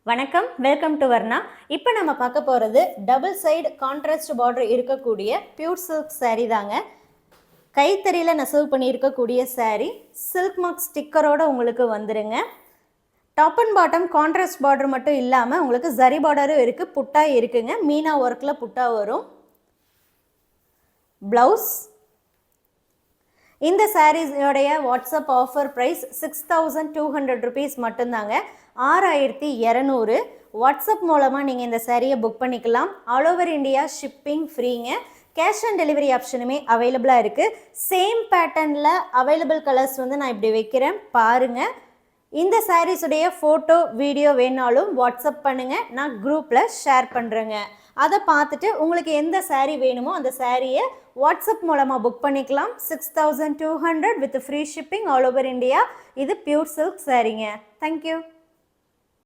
வணக்கம், welcome to Varna. இப்போ நம்ம பார்க்க போகிறது டபுள் சைடு கான்ட்ராஸ்ட் பார்டர் இருக்கக்கூடிய பியூர் சில்க் saree தாங்க. கைத்தறியில் நெசவு பண்ணி இருக்கக்கூடிய saree சில்க் மார்க் ஸ்டிக்கரோடு உங்களுக்கு வந்துடுங்க. Top and bottom contrast border மட்டும் இல்லாமல் உங்களுக்கு ஜரி பார்டரும் இருக்குது, புட்டா இருக்குங்க. மீனா ஒர்க்கில் புட்டா வரும். ப்ளவுஸ். இந்த சாரீஸோடைய வாட்ஸ்அப் ஆஃபர் ப்ரைஸ் 6200 rupees மட்டும்தாங்க. 6200. வாட்ஸ்அப் மூலமாக நீங்கள் இந்த சாரியை புக் பண்ணிக்கலாம். ஆல் ஓவர் இந்தியா ஷிப்பிங் ஃப்ரீங்க. கேஷ் ஆன் டெலிவரி ஆப்ஷனுமே அவைலபிளாக இருக்குது. சேம் பேட்டர்னில் அவைலபிள் கலர்ஸ் நான் இப்படி வைக்கிறேன் பாருங்கள். இந்த சாரீஸுடைய ஃபோட்டோ வீடியோ வேணாலும் வாட்ஸ்அப் பண்ணுங்கள், நான் குரூப்பில் ஷேர் பண்ணுறேங்க. அதை பார்த்துட்டு உங்களுக்கு எந்த சாரீ வேணுமோ அந்த சாரியை வாட்ஸ்அப் மூலமாக புக் பண்ணிக்கலாம். 6200 with free shipping all over India. இது பியூர் சில்க் சாரீங்க. தேங்க்யூ.